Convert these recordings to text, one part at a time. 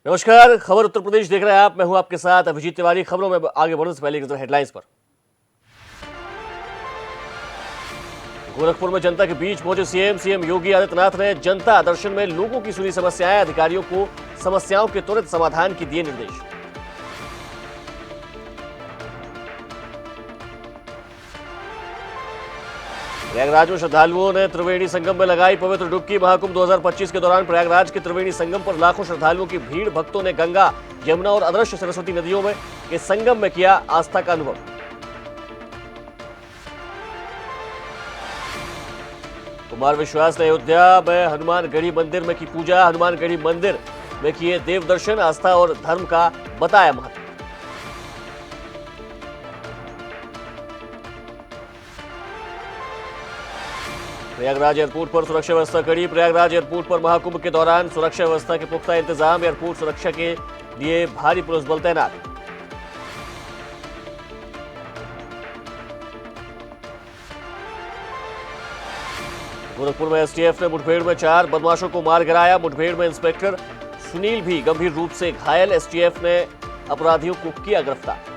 नमस्कार। खबर उत्तर प्रदेश देख रहे हैं आप। मैं हूं आपके साथ अभिजीत तिवारी। खबरों में आगे बढ़ने से पहले एक नजर हेडलाइंस पर। गोरखपुर में जनता के बीच पहुंचे सीएम योगी आदित्यनाथ ने जनता दर्शन में लोगों की सुनी समस्याएं, अधिकारियों को समस्याओं के त्वरित समाधान की दिए निर्देश। प्रयागराज में श्रद्धालुओं ने त्रिवेणी संगम में लगाई पवित्र डुबकी। महाकुंभ 2025 के दौरान प्रयागराज के त्रिवेणी संगम पर लाखों श्रद्धालुओं की भीड़। भक्तों ने गंगा, यमुना और अदृश्य सरस्वती नदियों में के संगम में किया आस्था का अनुभव। कुमार विश्वास ने अयोध्या में हनुमानगढ़ी मंदिर में की पूजा। हनुमानगढ़ी मंदिर में किए देव दर्शन। आस्था और धर्म का बताया महत्व। प्रयागराज एयरपोर्ट पर सुरक्षा व्यवस्था कड़ी। प्रयागराज एयरपोर्ट पर महाकुंभ के दौरान सुरक्षा व्यवस्था के पुख्ता इंतजाम। एयरपोर्ट सुरक्षा के लिए भारी पुलिस बल तैनात। गोरखपुर में एसटीएफ ने मुठभेड़ में 4 बदमाशों को मार गिराया। मुठभेड़ में इंस्पेक्टर सुनील भी गंभीर रूप से घायल। एसटीएफ ने अपराधियों को किया गिरफ्तार।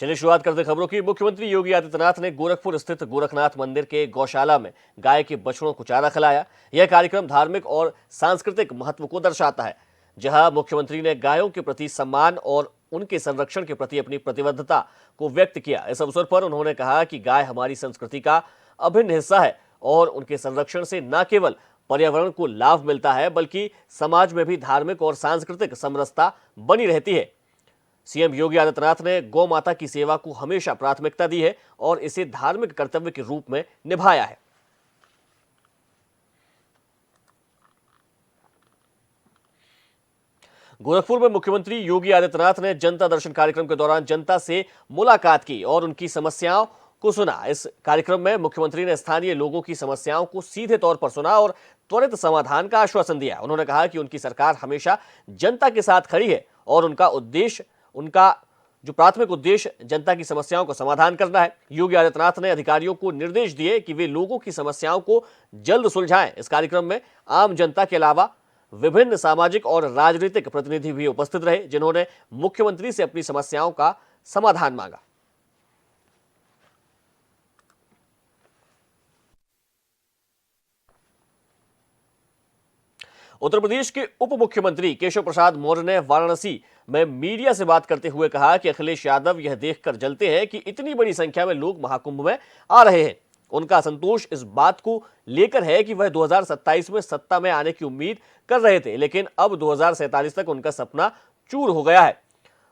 चलिए शुरुआत करते खबरों की। मुख्यमंत्री योगी आदित्यनाथ ने गोरखपुर स्थित गोरखनाथ मंदिर के गौशाला में गाय के बछड़ों को चारा खिलाया। यह कार्यक्रम धार्मिक और सांस्कृतिक महत्व को दर्शाता है, जहां मुख्यमंत्री ने गायों के प्रति सम्मान और उनके संरक्षण के प्रति अपनी प्रतिबद्धता को व्यक्त किया। इस अवसर पर उन्होंने कहा कि गाय हमारी संस्कृति का अभिन्न हिस्सा है और उनके संरक्षण से न केवल पर्यावरण को लाभ मिलता है, बल्कि समाज में भी धार्मिक और सांस्कृतिक समरसता बनी रहती है। सीएम योगी आदित्यनाथ ने गौ माता की सेवा को हमेशा प्राथमिकता दी है और इसे धार्मिक कर्तव्य के रूप में निभाया है। गोरखपुर में मुख्यमंत्री योगी आदित्यनाथ ने जनता दर्शन कार्यक्रम के दौरान जनता से मुलाकात की और उनकी समस्याओं को सुना। इस कार्यक्रम में मुख्यमंत्री ने स्थानीय लोगों की समस्याओं को सीधे तौर पर सुना और त्वरित समाधान का आश्वासन दिया। उन्होंने कहा कि उनकी सरकार हमेशा जनता के साथ खड़ी है और उनका जो प्राथमिक उद्देश्य जनता की समस्याओं का समाधान करना है। योगी आदित्यनाथ ने अधिकारियों को निर्देश दिए कि वे लोगों की समस्याओं को जल्द सुलझाएं। इस कार्यक्रम में आम जनता के अलावा विभिन्न सामाजिक और राजनीतिक प्रतिनिधि भी उपस्थित रहे, जिन्होंने मुख्यमंत्री से अपनी समस्याओं का समाधान मांगा। उत्तर प्रदेश के उप मुख्यमंत्री केशव प्रसाद मौर्य ने वाराणसी में मीडिया से बात करते हुए कहा कि अखिलेश यादव यह देखकर जलते हैं कि इतनी बड़ी संख्या में लोग महाकुंभ में आ रहे हैं। उनका असंतोष इस बात को लेकर है कि वह 2027 में सत्ता में आने की उम्मीद कर रहे थे, लेकिन अब 2047 तक उनका सपना चूर हो गया है।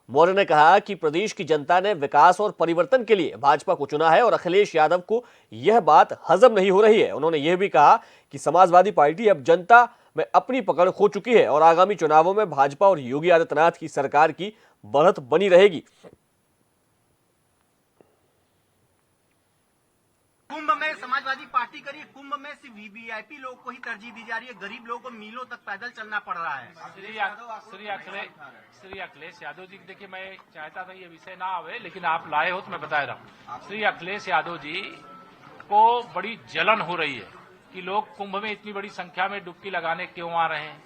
मौर्य ने कहा कि प्रदेश की जनता ने विकास और परिवर्तन के लिए भाजपा को चुना है और अखिलेश यादव को यह बात हजम नहीं हो रही है। उन्होंने यह भी कहा कि समाजवादी पार्टी अब जनता में अपनी पकड़ खो चुकी है और आगामी चुनावों में भाजपा और योगी आदित्यनाथ की सरकार की बढ़त बनी रहेगी। कुंभ में समाजवादी पार्टी करी, कुंभ में सिर्फ वीवीआईपी लोग को ही तरजीह दी जा रही है। गरीब लोगों को मीलों तक पैदल चलना पड़ रहा है। श्री अखिलेश यादव जी, देखिए मैं चाहता था ये विषय ना आवे, लेकिन आप लाए हो तो मैं बता रहा हूँ। श्री अखिलेश यादव जी को बड़ी जलन हो रही है कि लोग कुंभ में इतनी बड़ी संख्या में डुबकी लगाने क्यों आ रहे हैं,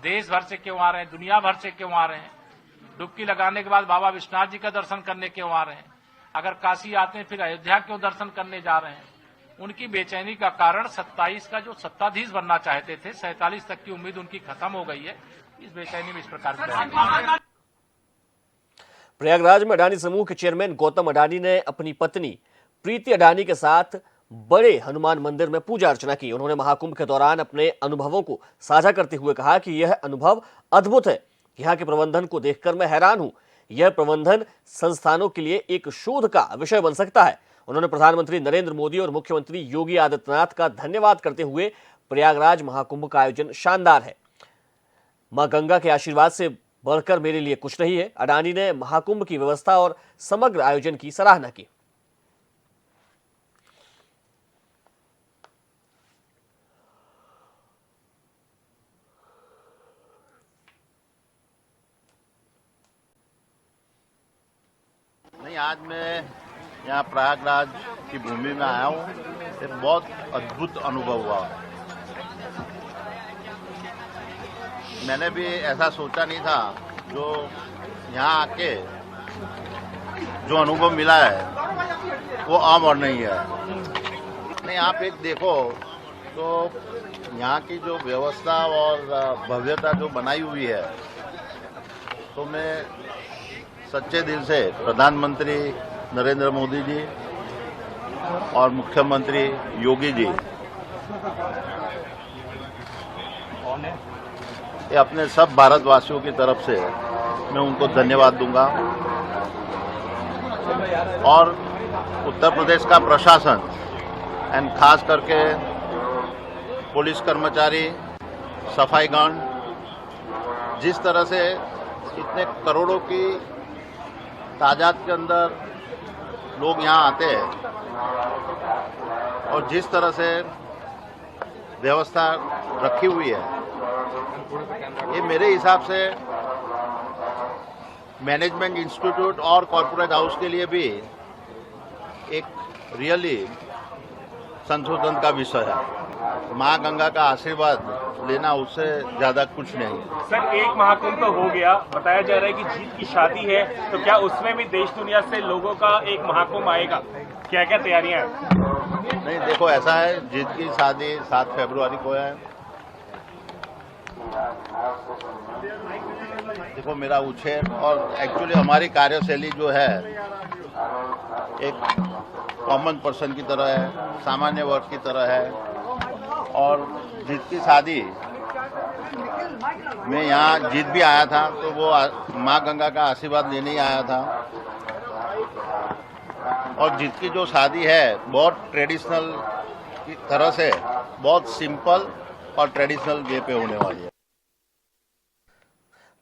देश भर से क्यों आ रहे हैं, दुनिया भर से क्यों आ रहे हैं। डुबकी लगाने के बाद बाबा विश्वनाथ जी का दर्शन करने क्यों आ रहे हैं। अगर काशी आते हैं फिर अयोध्या क्यों दर्शन करने जा रहे हैं। उनकी बेचैनी का कारण 27 का जो सत्ताधीश बनना चाहते थे, 47 तक की उम्मीद उनकी खत्म हो गई है। इस बेचैनी में इस प्रकार की प्रयागराज में अडानी समूह के चेयरमैन गौतम अडानी ने अपनी पत्नी प्रीति अडानी के साथ बड़े हनुमान मंदिर में पूजा अर्चना की। उन्होंने महाकुंभ के दौरान अपने अनुभवों को साझा करते हुए कहा कि यह अनुभव अद्भुत है। यहाँ के प्रबंधन को देखकर मैं हैरान हूं। यह प्रबंधन संस्थानों के लिए एक शोध का विषय बन सकता है। उन्होंने प्रधानमंत्री नरेंद्र मोदी और मुख्यमंत्री योगी आदित्यनाथ का धन्यवाद करते हुए प्रयागराज महाकुंभ का आयोजन शानदार है। मां गंगा के आशीर्वाद से बढ़कर मेरे लिए कुछ नहीं है। अडानी ने महाकुंभ की व्यवस्था और समग्र आयोजन की सराहना की। नहीं, आज मैं यहाँ प्रयागराज की भूमि में आया हूँ। एक बहुत अद्भुत अनुभव हुआ। मैंने भी ऐसा सोचा नहीं था। जो यहाँ आके जो अनुभव मिला है वो आम और नहीं है। नहीं, आप एक देखो तो यहाँ की जो व्यवस्था और भव्यता जो बनाई हुई है, तो मैं सच्चे दिल से प्रधानमंत्री नरेंद्र मोदी जी और मुख्यमंत्री योगी जी, ये अपने सब भारतवासियों की तरफ से मैं उनको धन्यवाद दूंगा। और उत्तर प्रदेश का प्रशासन एंड खास करके पुलिस कर्मचारी, सफाईगण, जिस तरह से इतने करोड़ों की तादाद के अंदर लोग यहाँ आते हैं और जिस तरह से व्यवस्था रखी हुई है, ये मेरे हिसाब से मैनेजमेंट इंस्टीट्यूट और कॉर्पोरेट हाउस के लिए भी एक रियली संशोधन का विषय है। माँ गंगा का आशीर्वाद लेना, उससे ज्यादा कुछ नहीं। सर, एक महाकुंभ तो हो गया, बताया जा रहा है कि जीत की शादी है, तो क्या उसमें भी देश दुनिया से लोगों का एक महाकुंभ आएगा? क्या क्या तैयारियां हैं? नहीं, देखो ऐसा है, जीत की शादी 7 फरवरी को है। देखो मेरा उछेर और एक्चुअली हमारी कार्यशैली जो है एक कॉमन पर्सन की तरह है, सामान्य वर्ग की तरह है। और जीत की शादी में यहाँ जीत भी आया था, तो वो माँ गंगा का आशीर्वाद लेने ही आया था। और जीत की जो शादी है बहुत ट्रेडिशनल की तरह से, बहुत सिंपल और ट्रेडिशनल वे पे होने वाली है।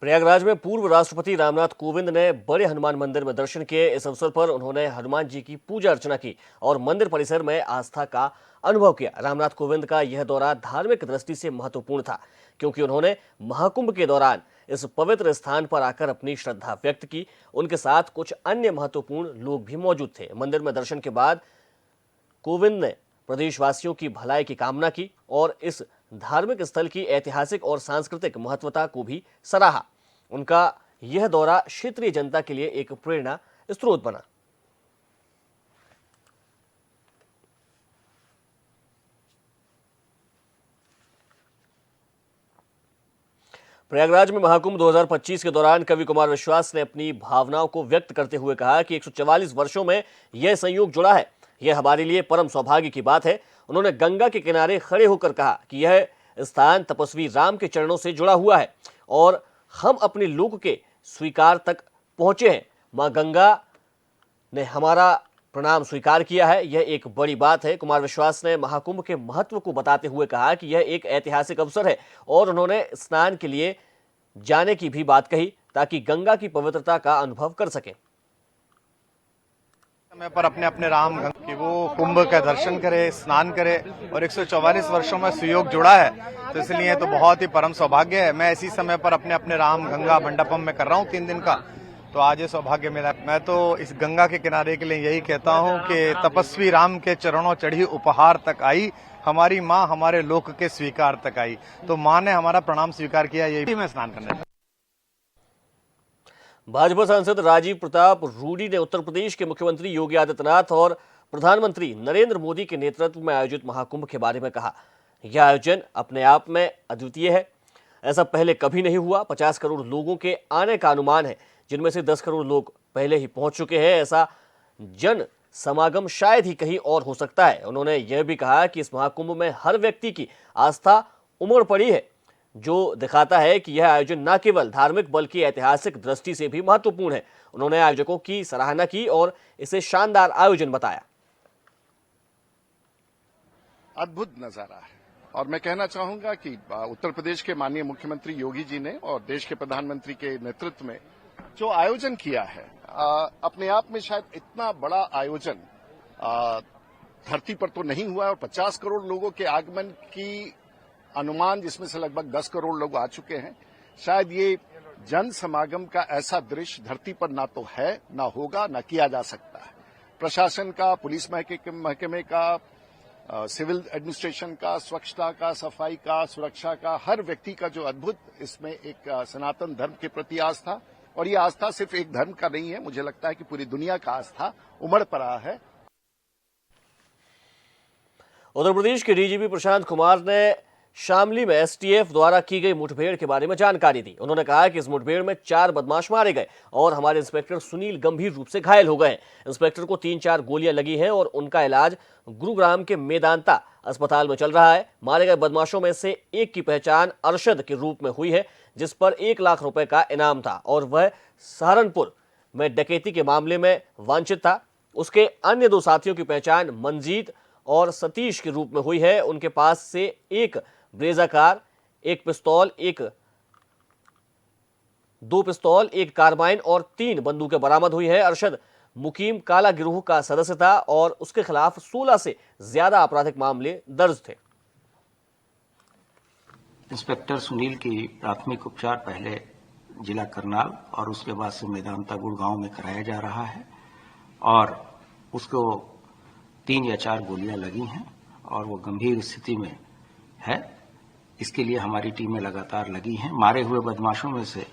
प्रयागराज में पूर्व राष्ट्रपति रामनाथ कोविंद ने बड़े हनुमान मंदिर में दर्शन किए। इस अवसर पर उन्होंने हनुमान जी की पूजा अर्चना की और मंदिर परिसर में आस्था का अनुभव किया। रामनाथ कोविंद का यह दौरा धार्मिक दृष्टि से महत्वपूर्ण था, क्योंकि उन्होंने महाकुंभ के दौरान इस पवित्र स्थान पर आकर अपनी श्रद्धा व्यक्त की। उनके साथ कुछ अन्य महत्वपूर्ण लोग भी मौजूद थे। मंदिर में दर्शन के बाद कोविंद ने प्रदेशवासियों की भलाई की कामना की और इस धार्मिक स्थल की ऐतिहासिक और सांस्कृतिक महत्वता को भी सराहा। उनका यह दौरा क्षेत्रीय जनता के लिए एक प्रेरणा स्रोत बना। प्रयागराज में महाकुंभ 2025 के दौरान कवि कुमार विश्वास ने अपनी भावनाओं को व्यक्त करते हुए कहा कि 144 वर्षों में यह संयोग जुड़ा है। यह हमारे लिए परम सौभाग्य की बात है। उन्होंने गंगा के किनारे खड़े होकर कहा कि यह स्थान तपस्वी राम के चरणों से जुड़ा हुआ है और हम अपने लोक के स्वीकार तक पहुंचे हैं। मां गंगा ने हमारा प्रणाम स्वीकार किया है, यह एक बड़ी बात है। कुमार विश्वास ने महाकुंभ के महत्व को बताते हुए कहा कि यह एक ऐतिहासिक अवसर है और उन्होंने स्नान के लिए जाने की भी बात कही ताकि गंगा की पवित्रता का अनुभव कर सकें। समय पर अपने अपने राम कि वो कुंभ का दर्शन करे, स्नान करे और 144 वर्षों में सुयोग जुड़ा है, तो इसलिए तो बहुत ही परम सौभाग्य है। मैं इसी समय पर अपने अपने राम गंगा मंडपम में कर रहा हूँ 3 दिन का, तो आज ये सौभाग्य मिला। मैं तो इस गंगा के किनारे के लिए यही कहता हूँ कि तपस्वी राम के चरणों चढ़ी उपहार तक आई, हमारी माँ हमारे लोक के स्वीकार तक आई। तो माँ ने हमारा प्रणाम स्वीकार किया, यही मैं स्नान करने। भाजपा सांसद राजीव प्रताप रूडी ने उत्तर प्रदेश के मुख्यमंत्री योगी आदित्यनाथ और प्रधानमंत्री नरेंद्र मोदी के नेतृत्व में आयोजित महाकुंभ के बारे में कहा। यह आयोजन अपने आप में अद्वितीय है, ऐसा पहले कभी नहीं हुआ। 50 करोड़ लोगों के आने का अनुमान है, जिनमें से 10 करोड़ लोग पहले ही पहुंच चुके हैं। ऐसा जन समागम शायद ही कहीं और हो सकता है। उन्होंने यह भी कहा कि इस महाकुंभ में हर व्यक्ति की आस्था उमड़ पड़ी है, जो दिखाता है कि यह आयोजन न केवल धार्मिक बल्कि ऐतिहासिक दृष्टि से भी महत्वपूर्ण है। उन्होंने आयोजकों की सराहना की और इसे शानदार आयोजन बताया। अद्भुत नजारा है और मैं कहना चाहूंगा कि उत्तर प्रदेश के माननीय मुख्यमंत्री योगी जी ने और देश के प्रधानमंत्री के नेतृत्व में जो आयोजन किया है, अपने आप में शायद इतना बड़ा आयोजन धरती पर तो नहीं हुआ है। और 50 करोड़ लोगों के आगमन की अनुमान, जिसमें से लगभग 10 करोड़ लोग आ चुके हैं, शायद ये जन समागम का ऐसा दृश्य धरती पर ना तो है, ना होगा, ना किया जा सकता है। प्रशासन का, पुलिस महकमे का, सिविल एडमिनिस्ट्रेशन का, स्वच्छता का, सफाई का, सुरक्षा का, हर व्यक्ति का जो अद्भुत इसमें एक सनातन धर्म के प्रति आस्था, और ये आस्था सिर्फ एक धर्म का नहीं है, मुझे लगता है कि पूरी दुनिया का आस्था उमड़ पड़ा है। उत्तर प्रदेश के डीजीपी प्रशांत कुमार ने शामली में एसटीएफ द्वारा की गई मुठभेड़ के बारे में जानकारी दी। उन्होंने कहा कि इस मुठभेड़ में 4 बदमाश मारे गए और हमारे इंस्पेक्टर सुनील गंभीर रूप से घायल हो गए। इंस्पेक्टर को 3-4 गोलियां लगी हैं और उनका इलाज गुरुग्राम के मेदांता अस्पताल में चल रहा है। मारे गए बदमाशों में से एक की पहचान अरशद के रूप में हुई है, जिस पर 1 लाख रुपए का इनाम था और वह सहारनपुर में डकैती के मामले में वांछित था। उसके अन्य 2 साथियों की पहचान मंजीत और सतीश के रूप में हुई है। उनके पास से एक ब्रेजा कार, 1 पिस्तौल, 2 पिस्तौल, 1 कार्बाइन और 3 बंदूकें बरामद हुई है। अरशद मुकीम काला गिरोह का सदस्य था और उसके खिलाफ 16 से ज्यादा आपराधिक मामले दर्ज थे। इंस्पेक्टर सुनील की प्राथमिक उपचार पहले जिला करनाल और उसके बाद से मेदांता गुड़गांव में कराया जा रहा है और उसको 3 या 4 गोलियां लगी हैं और वो गंभीर स्थिति में है। इसके लिए हमारी टीमें लगातार लगी हैं। मारे हुए बदमाशों में से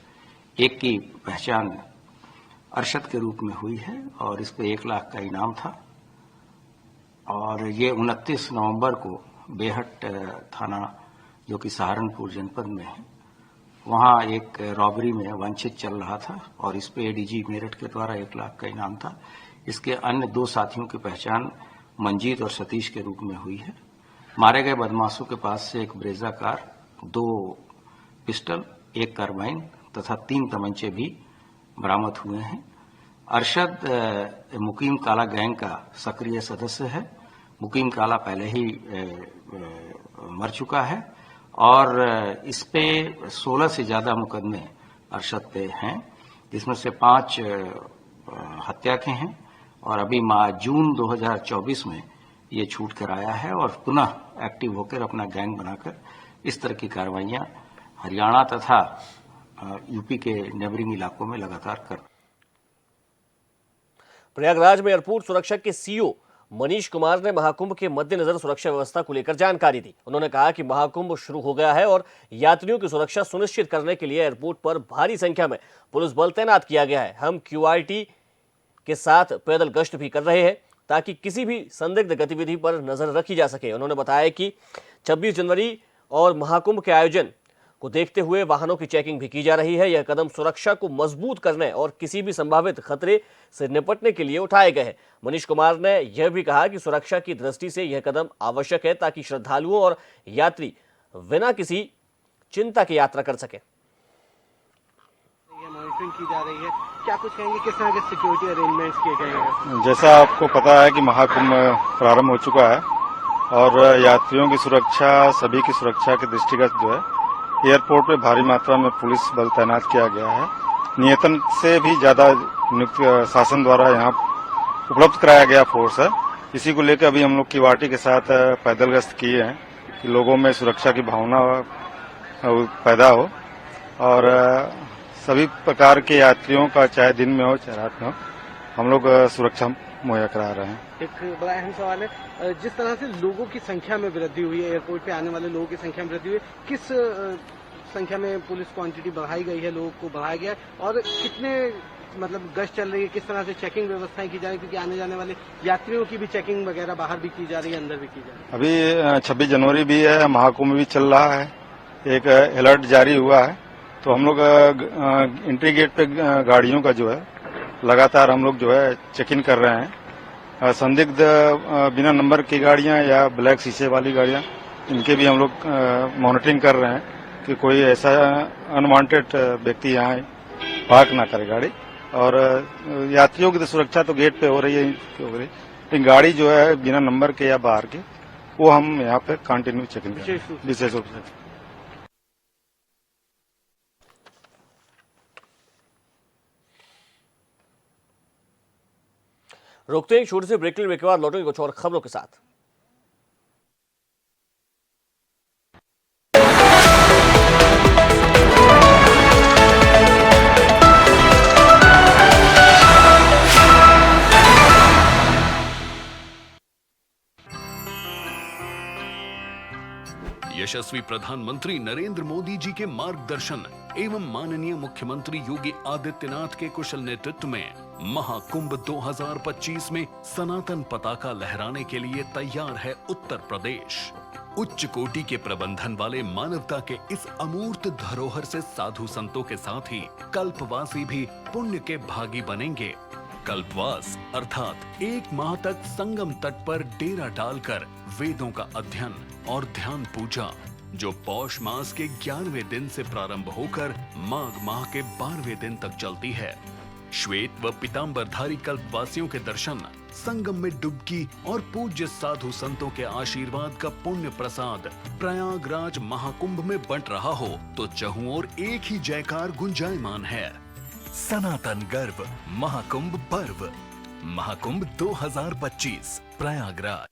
एक की पहचान अरशद के रूप में हुई है और इस पे 1 लाख का इनाम था और ये 29 नवंबर को बेहट थाना जो कि सहारनपुर जनपद में है, वहां एक रॉबरी में वांछित चल रहा था और इस पे एडीजी मेरठ के द्वारा 1 लाख का इनाम था। इसके अन्य 2 साथियों की पहचान मंजीत और सतीश के रूप में हुई है। मारे गए बदमाशों के पास से 1 ब्रेजा कार, 2 पिस्टल, 1 कार्बाइन तथा 3 तमंचे भी बरामद हुए हैं। अरशद मुकीम काला गैंग का सक्रिय सदस्य है। मुकीम काला पहले ही मर चुका है और इस पे 16 से ज्यादा मुकदमे अरशद पे हैं, जिसमें से 5 हत्या के हैं और अभी जून 2024 में ये छूट कर आया है और पुनः एक्टिव होकर अपना गैंग बनाकर इस तरह की कार्रवाइयां हरियाणा तथा यूपी के नेबरिंग इलाकों में लगातार कर। प्रयागराज में एयरपोर्ट सुरक्षा के सीईओ मनीष कुमार ने महाकुंभ के मद्देनजर सुरक्षा व्यवस्था को लेकर जानकारी दी। उन्होंने कहा कि महाकुंभ शुरू हो गया है और यात्रियों की सुरक्षा सुनिश्चित करने के लिए एयरपोर्ट पर भारी संख्या में पुलिस बल तैनात किया गया है। हम QRT के साथ पैदल गश्त भी कर रहे हैं ताकि किसी भी संदिग्ध गतिविधि पर नजर रखी जा सके। उन्होंने बताया कि 26 जनवरी और महाकुंभ के आयोजन को देखते हुए वाहनों की चेकिंग भी की जा रही है। यह कदम सुरक्षा को मजबूत करने और किसी भी संभावित खतरे से निपटने के लिए उठाए गए हैं। मनीष कुमार ने यह भी कहा कि सुरक्षा की दृष्टि से यह कदम आवश्यक है ताकि श्रद्धालुओं और यात्री बिना किसी चिंता की यात्रा कर सके। मॉनिटरिंग की जा रही है, क्या कुछ कहेंगे, किस तरह के सिक्योरिटी अरेंजमेंट्स किए गए हैं? जैसा आपको पता है कि महाकुंभ प्रारंभ हो चुका है और यात्रियों की सुरक्षा, सभी की सुरक्षा के दृष्टिगत जो है एयरपोर्ट पे भारी मात्रा में पुलिस बल तैनात किया गया है। नियतन से भी ज्यादा शासन द्वारा यहाँ उपलब्ध कराया गया फोर्स है। इसी को लेकर अभी हम लोग QRT के साथ पैदल गश्त किए हैं कि लोगों में सुरक्षा की भावना पैदा हो और सभी प्रकार के यात्रियों का, चाहे दिन में हो चाहे रात में हो, हम लोग सुरक्षा मुहैया करा रहे हैं। एक बड़ा अहम सवाल है, जिस तरह से लोगों की संख्या में वृद्धि हुई है, एयरपोर्ट पे आने वाले लोगों की संख्या में वृद्धि हुई है, किस संख्या में पुलिस क्वांटिटी बढ़ाई गई है, लोगों को बढ़ाया गया है और कितने मतलब गश्त चल रही है, किस तरह से चेकिंग व्यवस्थाएं की जा रही है, क्योंकि आने जाने वाले यात्रियों की भी चेकिंग वगैरह बाहर भी की जा रही है, अंदर भी की जा रही है। अभी 26 जनवरी भी है, महाकुंभ भी चल रहा है, एक अलर्ट जारी हुआ है, तो हम लोग एंट्री गेट पे गाड़ियों का जो है लगातार हम लोग जो है चेकिंग कर रहे हैं। संदिग्ध बिना नंबर की गाड़ियां या ब्लैक शीशे वाली गाड़ियां, इनके भी हम लोग मॉनिटरिंग कर रहे हैं कि कोई ऐसा अनवांटेड व्यक्ति यहाँ पार्क ना करे गाड़ी। और यात्रियों की तो सुरक्षा तो गेट पे हो रही है, लेकिन गाड़ी जो है बिना नंबर के या बाहर के, वो हम यहाँ पे कंटिन्यू चेकिंग कर रहे हैं विशेष रूप से। रोकते हैं छोटे से ब्रेक के बाद लौटेंगे कुछ और खबरों के साथ। यशस्वी प्रधानमंत्री नरेंद्र मोदी जी के मार्गदर्शन एवं माननीय मुख्यमंत्री योगी आदित्यनाथ के कुशल नेतृत्व में महाकुंभ 2025 में सनातन पताका लहराने के लिए तैयार है उत्तर प्रदेश। उच्च कोटि के प्रबंधन वाले मानवता के इस अमूर्त धरोहर से साधु संतों के साथ ही कल्पवासी भी पुण्य के भागी बनेंगे। कल्पवास अर्थात एक माह तक संगम तट पर डेरा डालकर वेदों का अध्ययन और ध्यान पूजा, जो पौष मास के 11वें दिन से प्रारंभ होकर माघ माह के 12वें दिन तक चलती है। श्वेत व पीतांबरधारी कल्पवासियों के दर्शन, संगम में डुबकी और पूज्य साधु संतों के आशीर्वाद का पुण्य प्रसाद प्रयागराज महाकुंभ में बंट रहा हो तो चहुं ओर एक ही जयकार गुंजायमान है। सनातन गर्व महाकुंभ पर्व, महाकुंभ 2025 प्रयागराज।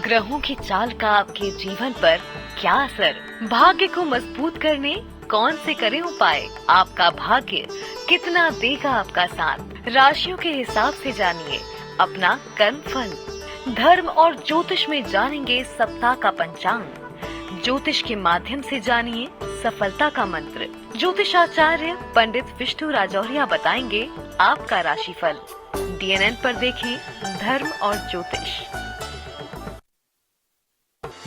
ग्रहों की चाल का आपके जीवन पर क्या असर? भाग्य को मजबूत करने कौन से करें उपाय? आपका भाग्य कितना देगा आपका साथ? राशियों के हिसाब से जानिए अपना कर्म फल। धर्म और ज्योतिष में जानेंगे सप्ताह का पंचांग। ज्योतिष के माध्यम से जानिए सफलता का मंत्र। ज्योतिष आचार्य पंडित विष्णु राजौरिया बताएंगे आपका राशिफल। DNN पर देखें धर्म और ज्योतिष।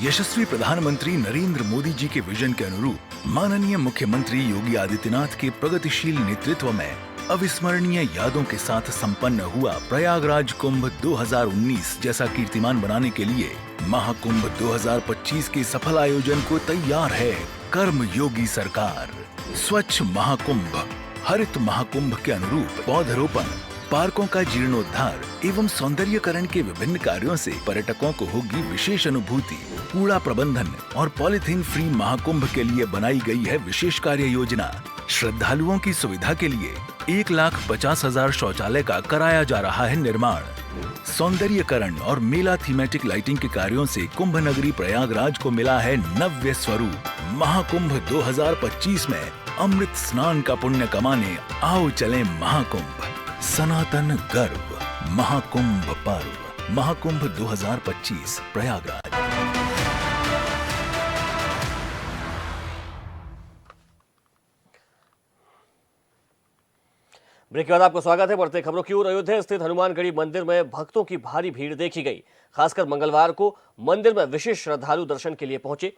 यशस्वी प्रधानमंत्री नरेंद्र मोदी जी के विजन के अनुरूप माननीय मुख्यमंत्री योगी आदित्यनाथ के प्रगतिशील नेतृत्व में अविस्मरणीय यादों के साथ संपन्न हुआ प्रयागराज कुंभ 2019 जैसा कीर्तिमान बनाने के लिए महाकुंभ 2025 के सफल आयोजन को तैयार है कर्म योगी सरकार। स्वच्छ महाकुंभ, हरित महाकुंभ के अनुरूप पौधरोपण, पार्कों का जीर्णोद्धार एवं सौंदर्यकरण के विभिन्न कार्यों से पर्यटकों को होगी विशेष अनुभूति। कूड़ा प्रबंधन और पॉलीथीन फ्री महाकुंभ के लिए बनाई गई है विशेष कार्य योजना। श्रद्धालुओं की सुविधा के लिए 1,50,000 शौचालय का कराया जा रहा है निर्माण। सौंदर्यकरण और मेला थीमेटिक लाइटिंग के कार्यों से कुंभ नगरी प्रयागराज को मिला है नव्य स्वरूप। महाकुंभ 2025 में अमृत स्नान का पुण्य कमाने आओ चलें महाकुंभ। सनातन गर्व महाकुंभ पर्व, महाकुंभ 2025 प्रयागराज। ब्रेक के बाद आपको स्वागत है। बढ़ते खबरों की ओर। अयोध्या स्थित हनुमानगढ़ी मंदिर में भक्तों की भारी भीड़ देखी गई। खासकर मंगलवार को मंदिर में विशेष श्रद्धालु दर्शन के लिए पहुंचे,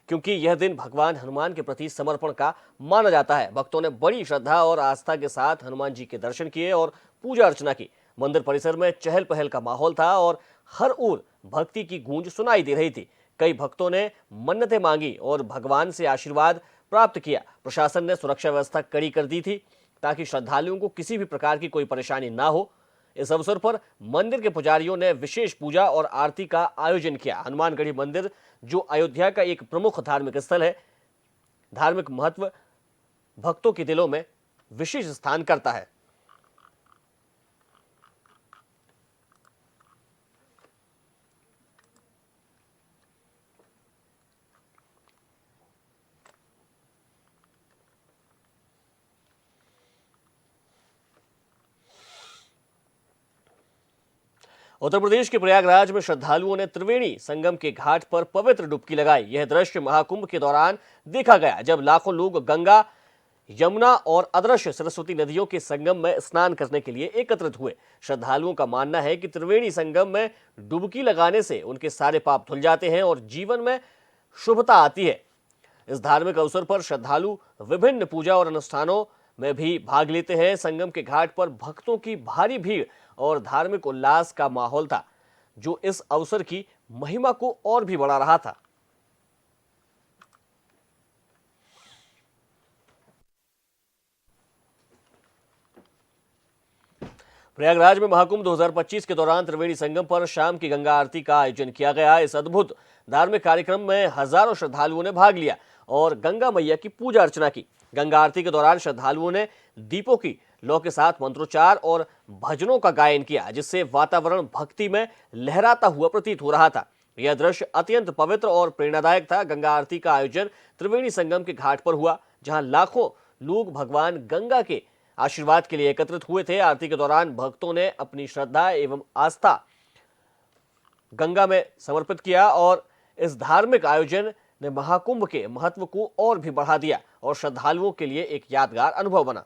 क्योंकि यह दिन भगवान हनुमान के प्रति समर्पण का माना जाता है। भक्तों ने बड़ी श्रद्धा और आस्था के साथ हनुमान जी के दर्शन किए और पूजा अर्चना की। मंदिर परिसर में चहल पहल का माहौल था और हर ओर भक्ति की गूंज सुनाई दे रही थी। कई भक्तों ने मन्नतें मांगी और भगवान से आशीर्वाद प्राप्त किया। प्रशासन ने सुरक्षा व्यवस्था कड़ी कर दी थी ताकि श्रद्धालुओं को किसी भी प्रकार की कोई परेशानी ना हो। इस अवसर पर मंदिर के पुजारियों ने विशेष पूजा और आरती का आयोजन किया। हनुमानगढ़ी मंदिर, जो अयोध्या का एक प्रमुख धार्मिक स्थल है, धार्मिक महत्व भक्तों के दिलों में विशेष स्थान करता है। उत्तर प्रदेश के प्रयागराज में श्रद्धालुओं ने त्रिवेणी संगम के घाट पर पवित्र डुबकी लगाई। यह दृश्य महाकुंभ के दौरान देखा गया, जब लाखों लोग गंगा, यमुना और अदृश्य सरस्वती नदियों के संगम में स्नान करने के लिए एकत्रित हुए। श्रद्धालुओं का मानना है कि त्रिवेणी संगम में डुबकी लगाने से उनके सारे पाप धुल जाते हैं और जीवन में शुभता आती है। इस धार्मिक अवसर पर श्रद्धालु विभिन्न पूजा और अनुष्ठानों में भी भाग लेते हैं। संगम के घाट पर भक्तों की भारी भीड़ और धार्मिक उल्लास का माहौल था, जो इस अवसर की महिमा को और भी बढ़ा रहा था। प्रयागराज में महाकुंभ 2025 के दौरान त्रिवेणी संगम पर शाम की गंगा आरती का आयोजन किया गया। इस अद्भुत धार्मिक कार्यक्रम में हजारों श्रद्धालुओं ने भाग लिया और गंगा मैया की पूजा अर्चना की। गंगा आरती के दौरान श्रद्धालुओं ने दीपों की लौ के साथ मंत्रोच्चार और भजनों का गायन किया, जिससे वातावरण भक्ति में लहराता हुआ प्रतीत हो रहा था। यह दृश्य अत्यंत पवित्र और प्रेरणादायक था। गंगा आरती का आयोजन त्रिवेणी संगम के घाट पर हुआ, जहां लाखों लोग भगवान गंगा के आशीर्वाद के लिए एकत्रित हुए थे। आरती के दौरान भक्तों ने अपनी श्रद्धा एवं आस्था गंगा में समर्पित किया और इस धार्मिक आयोजन ने महाकुंभ के महत्व को और भी बढ़ा दिया और श्रद्धालुओं के लिए एक यादगार अनुभव बना।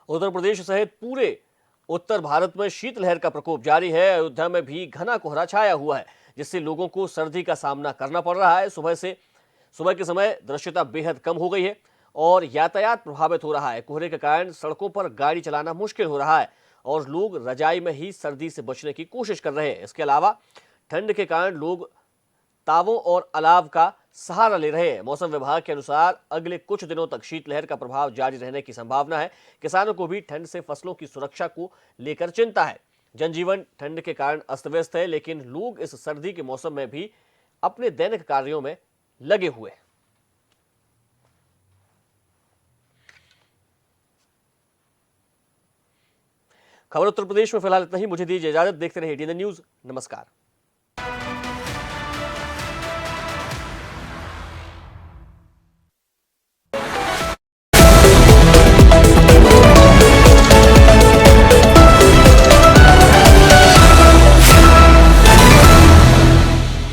उत्तर प्रदेश सहित पूरे उत्तर भारत में शीतलहर का प्रकोप जारी है। अयोध्या में भी घना कोहरा छाया हुआ है, जिससे लोगों को सर्दी का सामना करना पड़ रहा है। सुबह के समय दृश्यता बेहद कम हो गई है और यातायात प्रभावित हो रहा है। कोहरे के कारण सड़कों पर गाड़ी चलाना मुश्किल हो रहा है और लोग रजाई में ही सर्दी से बचने की कोशिश कर रहे हैं। इसके अलावा ठंड के कारण लोग तावों और अलाव का सहारा ले रहे हैं। मौसम विभाग के अनुसार अगले कुछ दिनों तक शीतलहर का प्रभाव जारी रहने की संभावना है। किसानों को भी ठंड से फसलों की सुरक्षा को लेकर चिंता है। जनजीवन ठंड के कारण अस्त व्यस्त है, लेकिन लोग इस सर्दी के मौसम में भी अपने दैनिक कार्यों में लगे हुए हैं। खबर उत्तर प्रदेश में फिलहाल इतना ही। मुझे दीजिए इजाजत। देखते रहिए डीएनए न्यूज। नमस्कार।